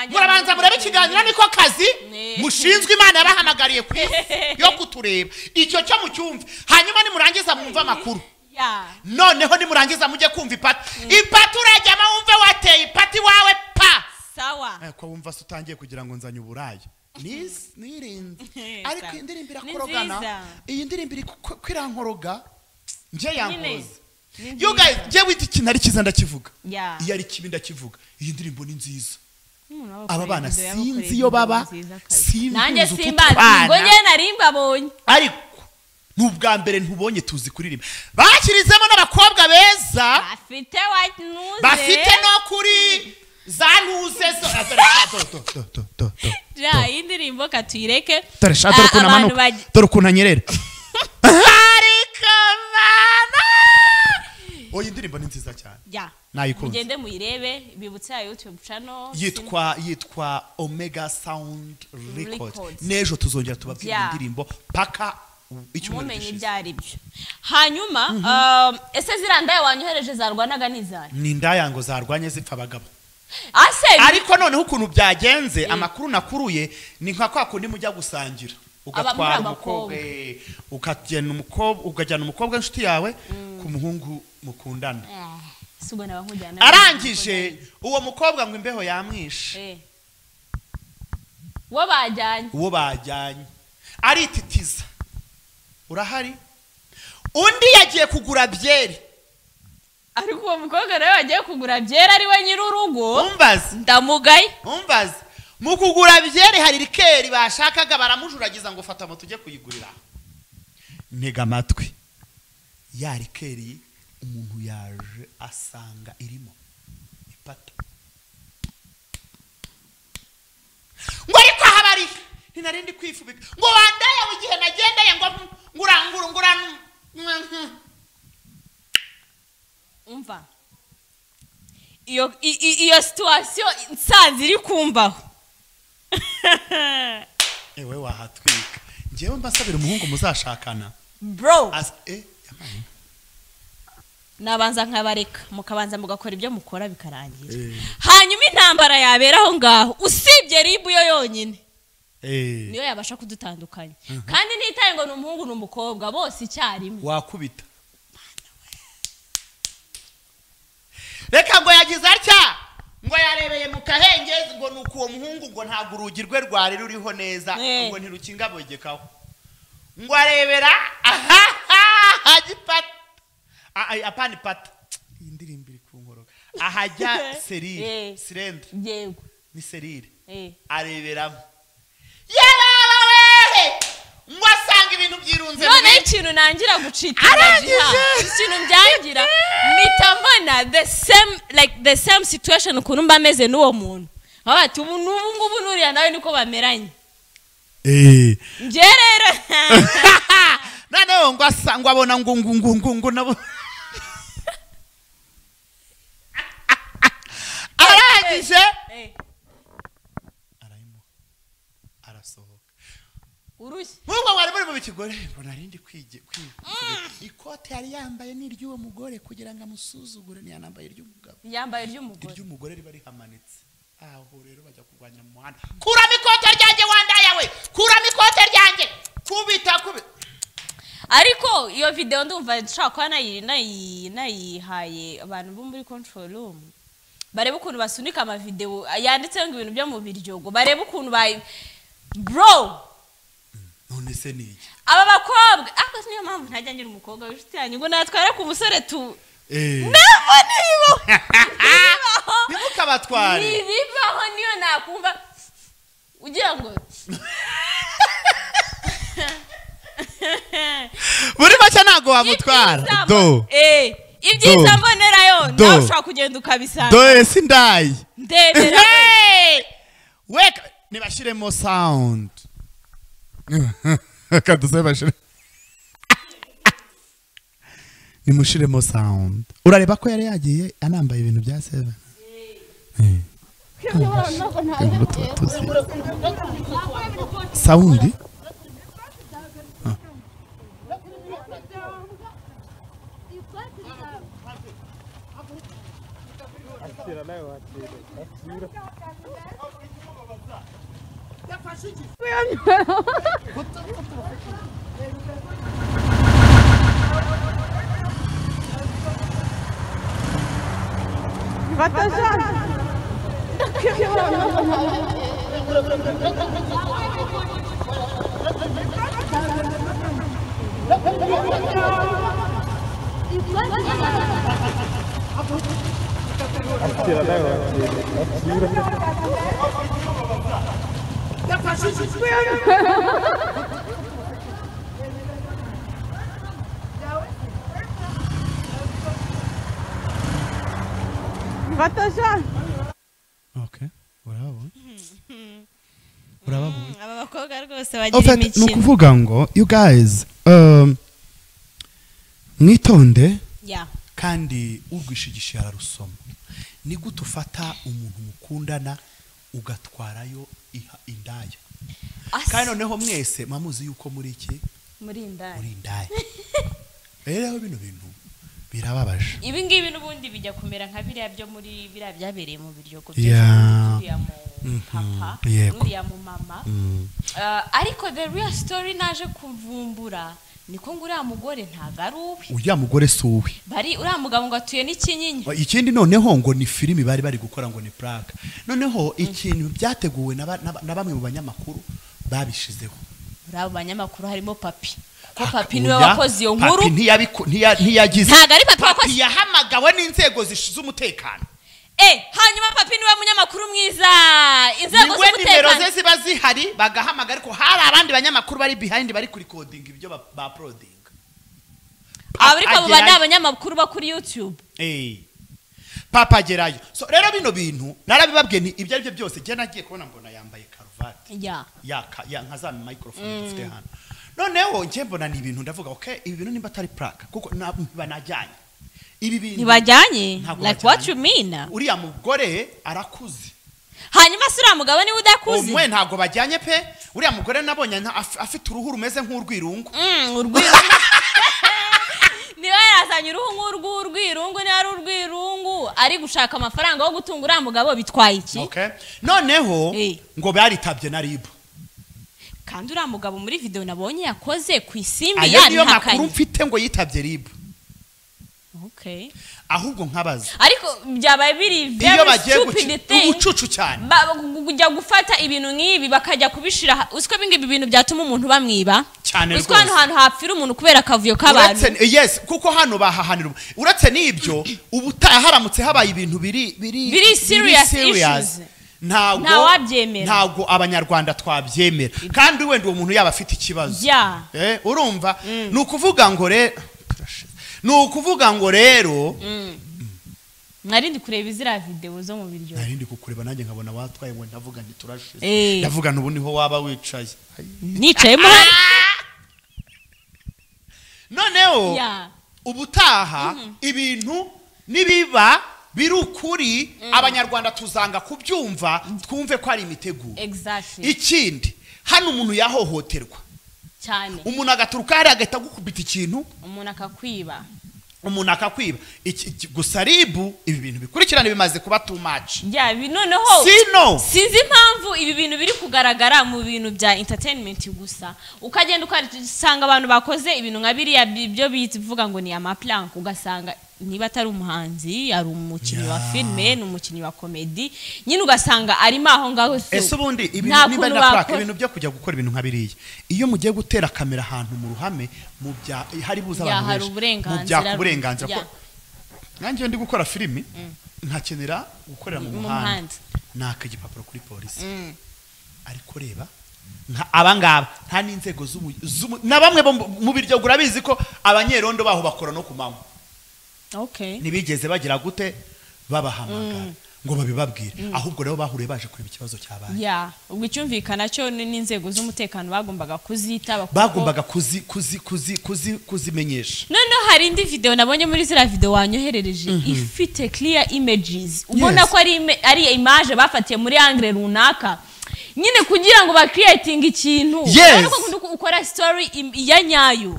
Speaker 1: murabanza murebe ikiganiro niko kazi mushinzwe Imana yabahamagariye ku yo kutureba icyo cyo mu cyumve hanyuma nimurangiza mwumva amakuru noneho nimurangiza mujye kumva Ipata urajya wumve wateye Ipata wawe pa
Speaker 2: sawa
Speaker 1: ko wumva utangiye kugira ngo nzanye uburayi nirinze ariko indirimbo irakorogana iyi ndirimbo iri kwirankoroga nje yankoze you guys je wita ikintu ari kiza ndakivuga iyo ari kibi ndakivuga iyi ndirimbo ni nziza aba bana sinzi yo baba
Speaker 2: nanjye simbazi ngo nge narimba bonye
Speaker 1: ariko nubwa mbere ntubonye tuzi kuririmba bakirizemo n'abakobwa beza bafite no kuri zanuze
Speaker 2: ja indirimbo katuyireke
Speaker 1: dore ukuntu anyerera ariko mana oyi indirimbo ni nziza cyane nayikunze
Speaker 2: mugende muyirebe bibutse ya YouTube channel
Speaker 1: yitwa Omega Sound Records nejo tuzongera tubabwira indirimbo paka
Speaker 2: mumenye byari byo hanyuma ese zirandaya wanyohereje zarwanaga nizari
Speaker 1: ni indaya ngo zarwanye zipfa abagabo
Speaker 2: ariko
Speaker 1: noneho ukuntu byagenze amakuru nakuruye ni nka kwa kundi mujya gusangira ugatwara umukobwa ukajyana umukobwa inshuti yawe ku muhungu mukundana arangije uwo mukobwa ngo imbeho yamwishe uwo bajyanye arititiza urahari undi yagiye kugura byeri
Speaker 2: ariko uwo mukobwa nawe yagiye kugura byeri ari we nyir'urugo
Speaker 1: umbaze
Speaker 2: ndamugaye
Speaker 1: umbaze mu kugura byeri hari rikeri bashakaga baramujuragiza ngo fata moto ujye kuyigurira ntega amatwi ya rikeri umuntu yaje asanga irimo Ipata ngo ariko habari ntinarindi kwifubika ngo wandaya igihe nagendeye ngo ngurangura
Speaker 2: umva iyo situation nsanze iri kumbaho
Speaker 1: ewe wahatwika ngewe mbasabira umuhungu muzashakana
Speaker 2: bro nabanza nkabareka mukabanza mugakora ibyo mukora bikarangira hanyuma ntambara yabera aho ngaho usibye ribu yo yonyine niyo yabasha kudutandukanya kandi ntitaye ngo ni umuhungu n'umukobwa bose icyarimwe
Speaker 1: wakubita reka ngo yagize atya ngo yarebeye mu kahengezi ngo nuko uwo muhungu ngo ntabwo urugi rwe rwari ruriho neza ngo ntirukinga bogekaho ngo arebera agipata apani pata iyi ndirimbo iri ku nkoroga ahajya serire sirendre
Speaker 2: yego
Speaker 1: ni serire areberamo yewe ngo asanga ibintu byirunze
Speaker 2: none ikintu nangira gucita ikintu byangira mitambona the same situation ukuntu mba meze n'uwo muntu bati ubu ngubu nuriya nawe niko bameranye nje rero
Speaker 1: noneho ngo asanga abona ngo nabo arangije arasohoka
Speaker 2: urushye
Speaker 1: nk'ubwo mwari muri mu bikigore ngo narindi ikote yari yambaye n'iry'uwo mugore kugira ngo amusuzugure ntiyanambaye iry'umugabo
Speaker 2: yambaye iry'umugore
Speaker 1: riba rihamanitse aho rero bajya kurwanya mu muhanda kuramo ikote ryanjye wandaya we kuramo ikote ryanjye kubita
Speaker 2: ariko iyo video ndumva nshaka kuba nayihaye abantu bo muri control room barebe ukuntu basunika ama video yanditseho ngo ibintu byo mu biryogo barebe ukuntu bro
Speaker 1: none se niki
Speaker 2: aba bakobwa ako niyo mpamvu ntajya ngira umukobwa w'inshuti yanjye ngo natware ku musore tu nabone
Speaker 1: nimukabatware
Speaker 2: nibibaho niyo nakumva ugira ngo
Speaker 1: muri make ntago wamutwara do
Speaker 2: ibyiza mbonerayo nawe ushobora kugenda ukabisanga
Speaker 1: do esi ndayi
Speaker 2: ndebera
Speaker 1: weka nibashiremo sound kaduse bashire nimushiremo sound urareba ko yari yagiye anambaye ibintu bya Seven sound Okay, urababona
Speaker 2: aba bakobwa rwose bagira imikino
Speaker 1: nukuvuga ngo you guys mwitonde kandi urwishigisha yararusoma ni gute ufata umuntu mukundana ugatwarayo indaya kandi noneho mwese mamuzi yuko muri iki
Speaker 2: muri
Speaker 1: indaya rero bino bintu birababaje
Speaker 2: ibi ngibi n'ubundi bijya kumera nka biriya byo muri biriya byabereye mu biryogo bya papa uriya mu mama ariko the real story naje kuvumbura niko ngo uriya mugore ntago ari uwe
Speaker 1: uriya mugore si uwe
Speaker 2: bari uriya mugabo ngo atuye n'ikinyinya
Speaker 1: ikindi noneho ngo ni filimi bari gukora ngo ni plaque noneho ikintu byateguwe na bamwe mu banyamakuru babishizeho
Speaker 2: uriya banyamakuru harimo papi ko papi niwe wakoze iyo nkuru
Speaker 1: ntiyagize
Speaker 2: ntago ari papi wakoze
Speaker 1: yahamagawe n'inzego z'umutekano
Speaker 2: hanyuma papi niwe munyamakuru mwiza inzego z'umutekano
Speaker 1: nimero ze ziba zihari bagahamagara ariko hari abandi banyamakuru bari behind bari kuri coding ibyo ba uploading
Speaker 2: ariko abo bandi abanyamakuru ba kuri YouTube
Speaker 1: papa gerayo so rero bino bintu narabibabwiye ni ibyo aribyo byose je nagiye kubona mbona yambaye karuvati ya nkaza microphone dufite hano noneho nje mbona ni ibintu ndavuga okay ibi bintu nimba atari plaque kuko banajyanye ibi bintu
Speaker 2: ntibajyanye like what you mean
Speaker 1: uriya mugore arakuze
Speaker 2: hanyuma se uriya mugabo niwe udakuze
Speaker 1: umwe ntago bajyanye pe uriya mugore nabonye afite uruhu rumeze nk'urwirungu
Speaker 2: urwirungu niwe yaza atanye uruhu nk'urw'urwirungu ni ari urwirungu ari gushaka amafaranga yo gutunga uriya mugabo bitwaye iki
Speaker 1: noneho ngo baritabye na ribu
Speaker 2: kandi uriya mugabo muri video nabonye yakoze ku isimbi
Speaker 1: aya niyo makuru mfite ngo yitabye ribu ahubwo nkabaza
Speaker 2: ariko byabaye biri very stupid thing
Speaker 1: ubucucu cyane
Speaker 2: kujya gufata ibintu nk'ibi bakajya kubishira usiko bingibi bintu byatuma umuntu bamwiba usiko hano hapfira umuntu kubera akavuyo k'abantu
Speaker 1: yes kuko hano bahahanira uretse n'ibyo ubutaha haramutse habaye ibintu biri
Speaker 2: serious issues
Speaker 1: ntago abanyarwanda twabyemera kandi wenda uwo muntu yaba afite ikibazo urumva nukuvuga ngo rero
Speaker 2: narindi kureba izira video zo mu biryo
Speaker 1: narindi kukureba nanjye nkabona watwaye ngo ndavuga nti turashize ndavuga nubu niho waba wicaye
Speaker 2: nicaye mu
Speaker 1: noneho ubutaha ibintu nibiba birukuri abanyarwanda tuzanga kubyumva twumve ko ari imiteguro ikindi hano umuntu yahohoterwa
Speaker 2: cyane
Speaker 1: umuntu agaturuka hari agahita gukubita ikintu
Speaker 2: umuntu akakwiba
Speaker 1: gusa ribu ibi bintu bikurikirana bimaze kuba too much
Speaker 2: noneho sinzi impamvu ibi bintu biri kugaragara mu bintu bya entertainment gusa ukagenda ugasanga abantu bakoze ibintu nka biriya byo bivuga ngo ni amaplank ugasanga niba atari umuhanzi ari umukinnyi wa filme n'umukinnyi wa comedy nyine ugasanga arimo aho ngaho
Speaker 1: ubundi ibintu niba napaka ibintu byo kujya gukora ibintu nka biriya iyo mugiye gutera kamera ahantu mu ruhame mu bya hari buza abantu mu bya kuburenganzira ko nanjye ndi gukora filimi nkakenera gukorera mu muhanda naka igipapuro kuri polisi ariko reba abangaba nta n'inzego na bamwe mu biryo gurabizi ko abanyerondo baho bakora no kumanywa nibigeze bagira gute babahamagara ngo babibabwire ahubwo rero bahuriye baje kureba ikibazo cyabaye
Speaker 2: ubwo icyumvikana cyo n'inzego z'umutekano bagombaga kuzita
Speaker 1: bagombaga kuzimenyesha
Speaker 2: noneho hari indi video nabonye muri zira video wanyoherereje ifite clear images ubona ko ari image bafatiye muri angle runaka nyine kugira ngo ba creating ikintu ariko ukora story ya nyayo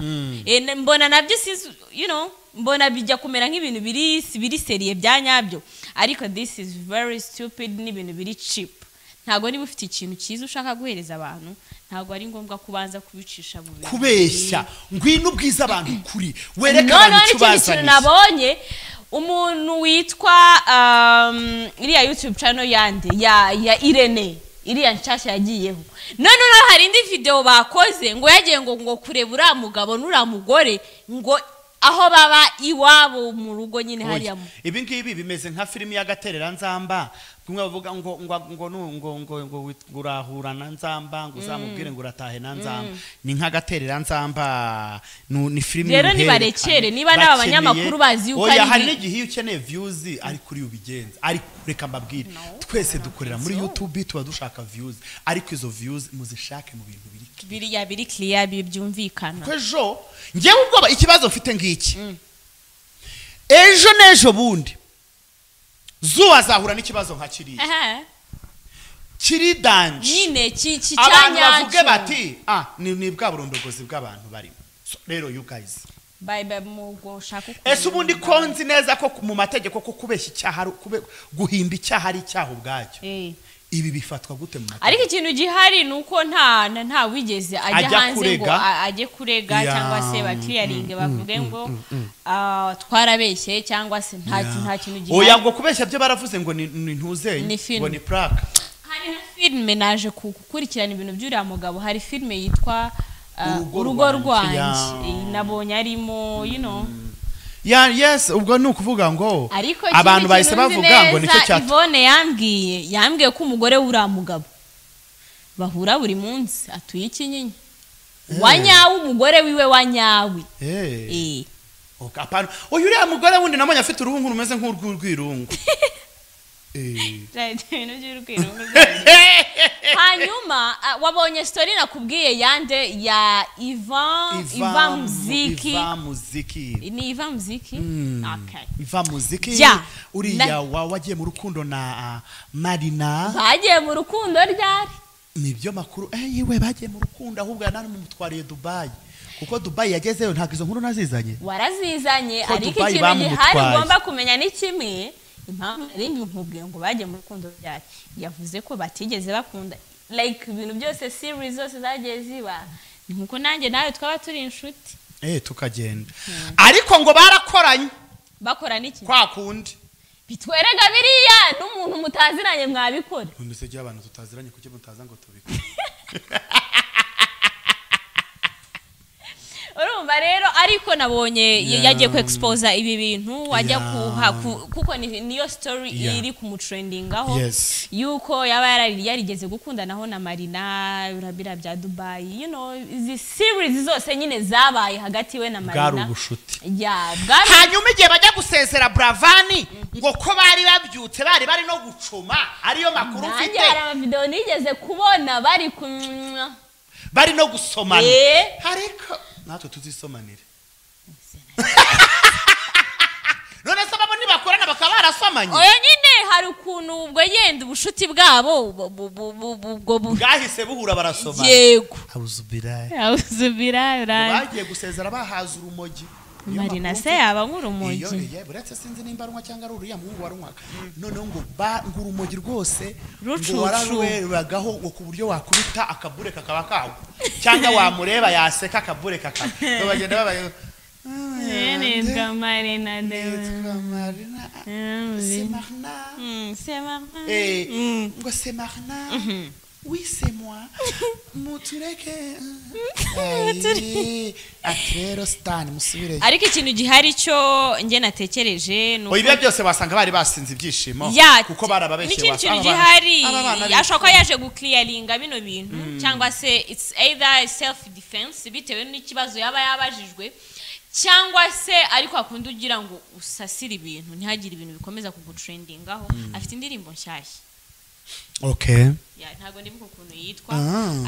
Speaker 2: mbona nabyo mbona bijya kumera nk'ibintu biri seriye bya nyabyo ariko this is very stupid n'ibintu biri cheap ntago niba ufite ikintu cyiza ushaka guhereza abantu ntago ari ngombwa kubanza kubicisha mu bintu
Speaker 1: kubeshya ngwino ubwiza abantu kuri wereka abantu cyubazanye
Speaker 2: nabonye umuntu witwa iriya YouTube channel yande ya Irene iriya nshasha yagiyeho none hari indi video bakoze ngo yagiye ngo kureba uriya mugabo n'uriya mugore ngo aho baba iwabo mu rugo nyine hariya
Speaker 1: ibi ngibi bimeze nka filimi y'agaterera nzamba kumwe bavuga ngo urahurana nzamba ngo uzamubwire ngo uratahe na nzamba ni nk'agaterera nzamba ni filimi
Speaker 2: rero nibarekere niba n'aba banyamakuru bazi yuko
Speaker 1: ari hari n'igihe ukeneye views ari kuri ubigenza ariko reka mbabwire twese dukorera muri YouTube tuba dushaka views ariko izo views muzishake mu bintu
Speaker 2: biri clear byumvikana
Speaker 1: kwejo ngewe ubwoba ikibazo ufite ngiki ejo nejo bundi zuba zahura n'ikibazo nka kiriya kiri danje
Speaker 2: nyine
Speaker 1: abantu bavuge bati ni bwa burundogozi bw'abantu barimo rero you guys
Speaker 2: bye mugo shaka
Speaker 1: ubundi konzi neza ko mu mategeko ko kubeshya icyaha guhimba icyaha ari icyaha ubwacyo ibi bifatwa gute mu mategeko
Speaker 2: ariko ikintu gihari nuko nta wigeze ajya hanze ngo ajye kurega cyangwa se bakiriyaringe bavuge ngo twarabeshye cyangwa se nta kintu gihari
Speaker 1: oya ngo kubeshya byo baravuze ngo ni ntuzenye ngo ni plaque
Speaker 2: hari filme naje kukurikirana ibintu by'uriya mugabo hari filme yitwa urugo rwanjye nabonye arimo
Speaker 1: yes ubwo ni ukuvuga ngo abantu bahise bavuga ngo nicyo cyatuma
Speaker 2: Yvonne yambwiye ko umugore w'uriya mugabo bahura buri munsi atuye ikinyinya wanyawe umugore wiwe wanyawe
Speaker 1: uyu uriya mugore wundi namanya afite uruhu rumeze nk'urw'urwirungu
Speaker 2: hanyuma wabonye story nakubwiye yande ya Yvan Muziki ni Yvan Muziki
Speaker 1: Yvan Muziki uriya wagiye mu rukundo na Marina
Speaker 2: bagiye mu rukundo ryari
Speaker 1: nibyo makuru yewe bagiye mu rukundo ahubwo nari mumutwariye Dubai kuko Dubai yagezeyo ntabwo izo nkuru nazizanye
Speaker 2: warazizanye ariko ikintu gihari ugomba kumenya ni kimwe impamvu rindi nkubwiye ngo bajye mu rukundo ryacu yavuze ko batigeze bakunda like ibintu byose series zose zagiye ziba nkuko nanjye nawe twaba turi inshuti
Speaker 1: tukagenda ariko ngo
Speaker 2: bakorana iki
Speaker 1: kwa kundi
Speaker 2: bitwerega biriya n'umuntu mutaziranye mwabikora
Speaker 1: none se jya abantu tutaziranye kuki mutaza ngo tubikore
Speaker 2: urumva rero ariko nabonye yagiye ku expose ibi bintu wajya kuko niyo story iri ku mutrendingaho yuko yaba yarigeze gukundanaho na Marina urabira bya Dubai izi series zose nyine zabaye hagati we na Marina
Speaker 1: bwari ubushuti
Speaker 3: hanyuma igihe bajya gusezera Bravani ngo ko bari babyutse bari no gucuma ariyo makuru mfite
Speaker 2: hari amavideo nigeze kubona
Speaker 3: bari no gusomana
Speaker 1: ariko natwe tuzisomanire
Speaker 3: none se babo nibakorana bakaba barasomanye
Speaker 2: oya nyine hari ukuntu ubwo yenda ubushuti bwabo
Speaker 1: bwahise buhura barasomana
Speaker 2: yego
Speaker 1: awuzubira bagiye gusezera bahaza urumogi
Speaker 2: Marina se yaba nk'urumogi
Speaker 1: buretse sinzi nimba runywa cyangwa ari uriya muhungu warunywaga noneho ngo urumogi rwose
Speaker 2: ngo
Speaker 1: wararweragaho ngo ku buryo wakubita akabure kakaba kawe cyangwa wamureba yaseka akabure kakaba bagenda babaye
Speaker 2: nitwa Marina
Speaker 1: c'est Marina ngo c'est Marina oui c'est moi mutureke atrero stan musubire
Speaker 2: ariko ikintu gihari cyo nge natekereje
Speaker 1: nuko ibi byose basanga bari basinze ibyishimo kuko barababeshye
Speaker 2: wasanga ikintu gihari ashaka yaje guclearinga bino bintu cyangwa se it's either self defense bitewe n'ikibazo yaba yabajijwe cyangwa se ariko akunda ugira ngo usasire ibintu ntihagire ibintu bikomeza kugutrendingaho afite indirimbo nshyashya ntago ndibuka ukuntu yitwa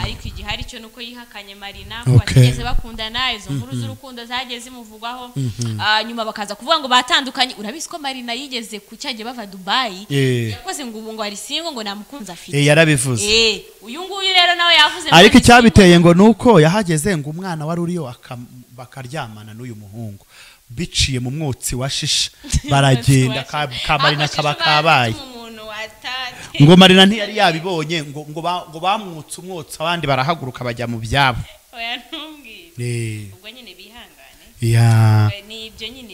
Speaker 2: ariko igihari cyo nuko yihakanye Marina ko batigeze bakundana izo nkuru z'urukundo zagiye zimuvugwaho nyuma bakaza kuvuga ngo batandukanye urabizi ko Marina yigeze ku cyagiye bava Dubai yakoze ngo ubu ngo ari single ngo namukunza afite
Speaker 1: yarabivuze
Speaker 2: uyu nguyu rero nawe yavuze
Speaker 1: ariko icyabiteye ngo nuko yahageze ngo umwana wari uriyo bakaryamana n'uyu muhungu biciye mu mwotsi wa shisha baragenda ka Marina kaba kabaye ngo Marina ntiyari yabibonye ngo bamwutse umwotsi abandi barahaguruka bajya mu byabo
Speaker 2: oya ntumbwire ubwo nyine bihangane nibyo nyine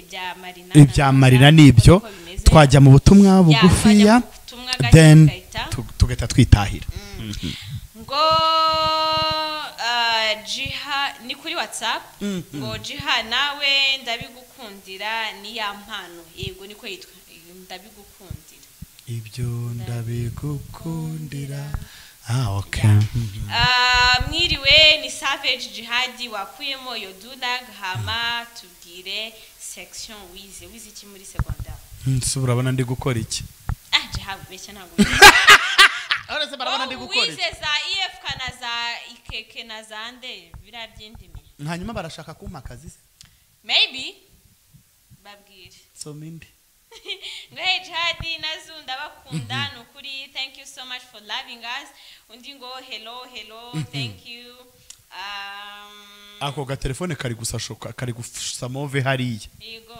Speaker 1: ibya Marina nibyo twajya mu butumwa bugufiya then tugahita twitahira
Speaker 2: ngo Jiha ni kuri WhatsApp ngo Jiha nawe ndabigukundira ni ya mpano yego niko yitwa ndabigukundira
Speaker 1: ibyo ndabigukundira
Speaker 2: mwiriwe ni Savage Jihadi wakuyemo Yodudag hama tubwire section wize iki muri secondaire
Speaker 1: urabona ndi gukora iki
Speaker 2: Jihadi beshya ntabwo
Speaker 1: arese barabona ndi gukora iki
Speaker 2: wize za EF kana za ikeke na zande birabyindimi
Speaker 1: hanyuma barashaka kumpa akazi se
Speaker 2: maybe babwire
Speaker 1: so mindi
Speaker 2: Hey Jihadi nazunda bakunda nukuri thank you so much for loving us undi ngo hello thank you
Speaker 1: ako ga telefone kari gusashoka kari gusa move hariya
Speaker 2: yego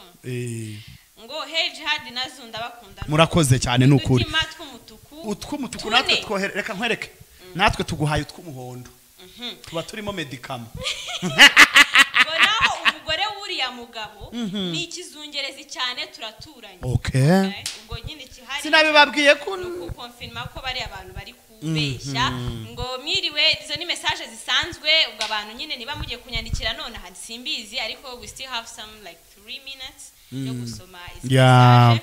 Speaker 2: ngo hey Jihadi nazunda bakunda
Speaker 1: murakoze cyane nukuri
Speaker 2: utwumutuku
Speaker 1: natwe twohereka nkwereke natwe tuguhaye utwumuhondo tuba turimo medicament
Speaker 2: naho umugore wuriya mugabo ni ikizungerezi cyane turaturanye ubwo nyine kihari
Speaker 1: sinabibabwiye ko
Speaker 2: confirma ko bari abantu bari kubeshya ngo mwiriwe izo ni message zisanzwe ubwo abantu nyine niba mugiye kunyandikira none hadi simbizi ariko we still have some like 3 minutes yo gusoma izo message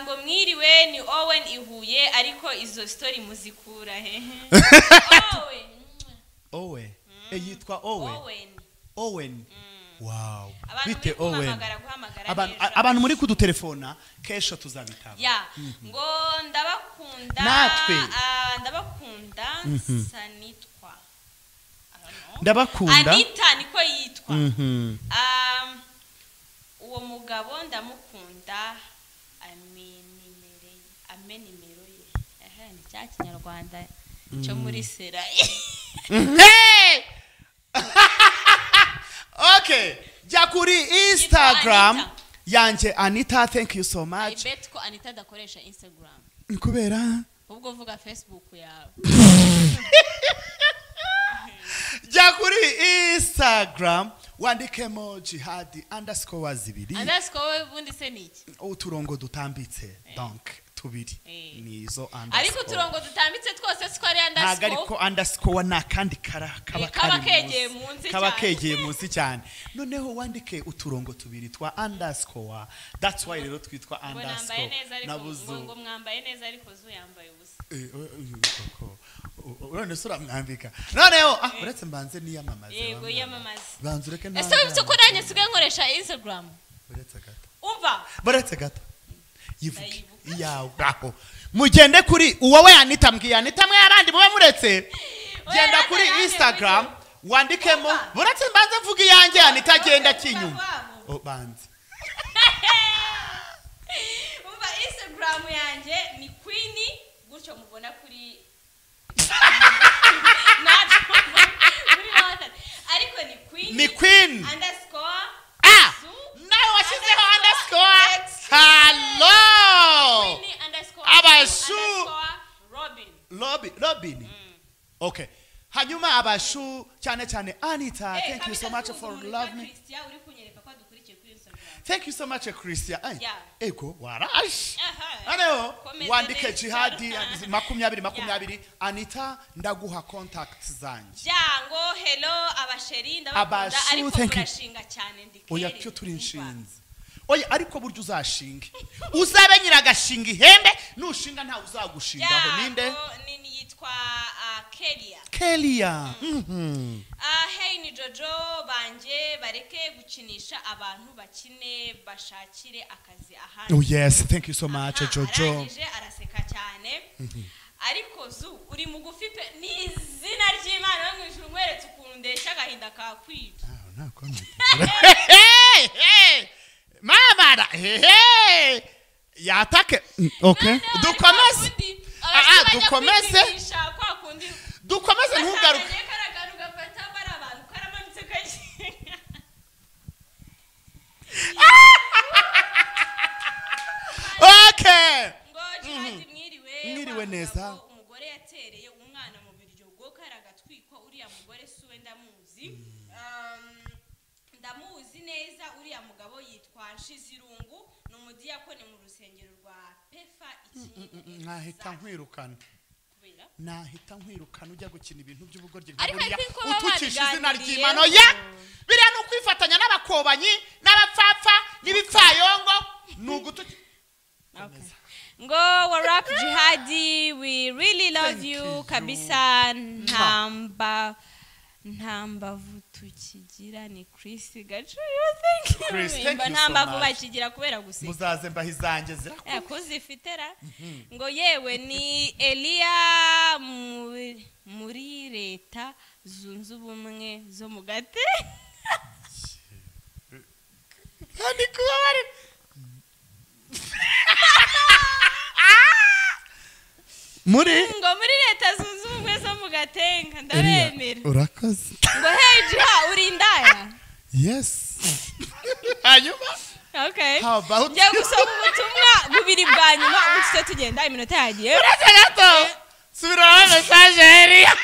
Speaker 2: ngo mwiriwe ni Owen ihuye ariko izo story muzikura
Speaker 1: Owen yitwa Owen wow bite Owen abantu muri kudutelefona kesho tuzabitaba
Speaker 2: ngo ndabakunda
Speaker 1: natwe
Speaker 2: sanitwa
Speaker 1: ndabakunda
Speaker 2: Anita niko yitwa uwo mugabo ndamukunda amenimero ye ni cya
Speaker 3: Okay. Jya kuri Instagram
Speaker 2: Anita.
Speaker 3: yanjye Anita, thank you so
Speaker 2: I
Speaker 3: much.
Speaker 2: bet ko Anita adakoresha Instagram.
Speaker 3: Kubera
Speaker 2: Ubwo vuga Facebook yawe.
Speaker 3: jya kuri Instagram wandikemo jihadi_2.
Speaker 2: Underscore ubundi se niki?
Speaker 3: Uturongo dutambitse donc tubiri nizo underscore.
Speaker 2: Ariko turongo dutambitse twose siko ari
Speaker 3: ntago
Speaker 2: underscore.
Speaker 3: ariko underscore nakandi kaba
Speaker 2: kegeye munsi
Speaker 3: kaba
Speaker 2: cyane.
Speaker 3: kegeye munsi cyane. Noneho wandike uturongo tubiri twa underscore. That's why rero twitwa
Speaker 2: Ngo nambaye
Speaker 3: underscore.
Speaker 2: neza ariko
Speaker 3: Nabuzu.
Speaker 2: ngo mwambaye neza ariko zo yambaye ubusa.
Speaker 3: Urone sura mwambika. Noneho uretse mbanze niyamamaza.
Speaker 2: Yego yamamaza.
Speaker 3: Banze ureke nta.
Speaker 2: Ese wibutse ko nanjye sigaye nkoresha Instagram.
Speaker 3: Uretse gato.
Speaker 2: Umva.
Speaker 3: Uretse gato. Yivuge. Yawe aho. Mugende kuri uwowe Anita mbwiye Anita mwe abandi mube muretse. Genda kuri Instagram wandikemo. Uretse mbanze mvuga iyanjye Anita genda kinyuma. Banze.
Speaker 2: Umva Instagram yanjye ni Queen gutyo mubona kuri ariko ni Queen underscore
Speaker 3: nawe washyizeho underscore hello
Speaker 2: Queen underscore
Speaker 3: abashu
Speaker 2: Robin.
Speaker 3: Okay, hanyuma abashu cyane cyane Anita, thank you so much for loving me.
Speaker 2: Uri kunyereka ko dukurikiye kuri Instagram.
Speaker 3: Thank you so much Christian.
Speaker 2: Yeah.
Speaker 3: Ego warash.
Speaker 2: Aha.
Speaker 3: Ano
Speaker 2: Komeze
Speaker 3: wandike
Speaker 2: neza.
Speaker 3: jihadi 2020 Anita ndaguha contact zanje.
Speaker 2: Jango hello abasheri ndabakunda
Speaker 3: Abashu,
Speaker 2: ariko
Speaker 3: thank you.
Speaker 2: murashinga cyane ndikere.
Speaker 3: Oya cyo turi inshinzi. Oya ariko buryo uzashinge. Uzabe nyiragashinga ihembe nushinga nta uzagushingaho ninde?
Speaker 2: Nini yitwa Kelia.
Speaker 3: Kelia.
Speaker 2: Hey ni Jojo banje bareke gukinisha abantu bakine bashakire akazi ahandi.
Speaker 3: Oh yes, thank you so much Jojo.
Speaker 2: Arangije araseka cyane. Ariko zu uri mugufi pe ni izina ry'Imana yo mwijuru umweretse ukuntu ndesha gahinda kakwica.
Speaker 3: Mama yatake. Okay. Dukomeze. Dukomeze. Dukomeze ntugaruke. Okay. Mwiriwe neza.
Speaker 2: Umugore yatereye umwana mu biryogo karagatwikwa uriya mugore suwe ndamuzi. Ndamuzi neza uriya mugabo yitwa Nshizirungu n'umudiyakoni mu rusengero rwa Pefa ikinyi.
Speaker 3: Nahita nkwirukana.
Speaker 2: Kubera
Speaker 3: Nahita nkwirukana ujya gukina ibintu by'ubugoryi
Speaker 2: ariko
Speaker 3: buriya
Speaker 2: ko
Speaker 3: utukisha izina ry'Imana ya biriya no kwifatanya n'abakobanyi n'abapfapfa n'ibipfayongo nugutuki.
Speaker 2: Ngo warap jihadi we really love you kabisa ntambavu tukigira ni Chris Gacu thank you ntambavu bakigira kubera gusa
Speaker 3: muzaze mbahizange zirakora
Speaker 2: kuzifitera ngo yewe ni Elia muri leta zunze ubumwe zo mu gate
Speaker 3: kandi kuba bari
Speaker 2: muri leta zunze ubumwe zo mu gatenga ndaremera
Speaker 3: urakoze
Speaker 2: ngo hey jiha uri indaya
Speaker 3: yes hanyuma
Speaker 2: okay
Speaker 3: about
Speaker 2: njye gusoma ubutumwa bubiri bwa nyuma ubutse tugenda iminota yagiye
Speaker 3: uretse gato subira message heriya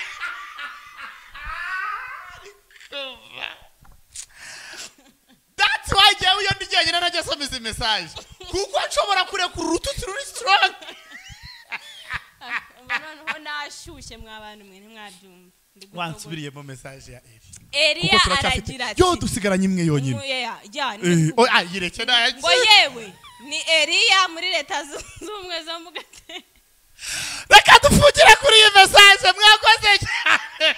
Speaker 3: that's why jewe iyo ndigiye nyina najya soma izi message kuko nshobora kurekura urututsi ruri strong
Speaker 2: noneho nashyushye mw'abantu mwe ntimwabyumva
Speaker 3: wansubiriye mu message ya
Speaker 2: Elia aragira ati
Speaker 3: yo dusigaranye imwe yonyine yireke nayo
Speaker 2: ngo yewe ni Elia muri leta zunze ubumwe zo mu gate
Speaker 3: reka dufugire kuri iyi message mwakoze cyane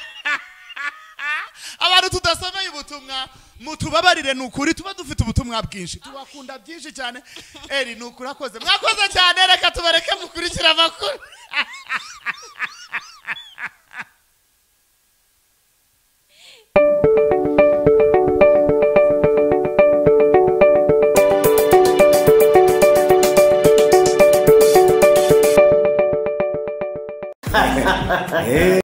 Speaker 3: abantu tudasomeye ubutumwa mutubabarire nukuri tuba dufite ubutumwa bwinshi tubakunda byinshi cyane eri nukuri akoze mwakoze cyane reka tubareke mukurikira amakuru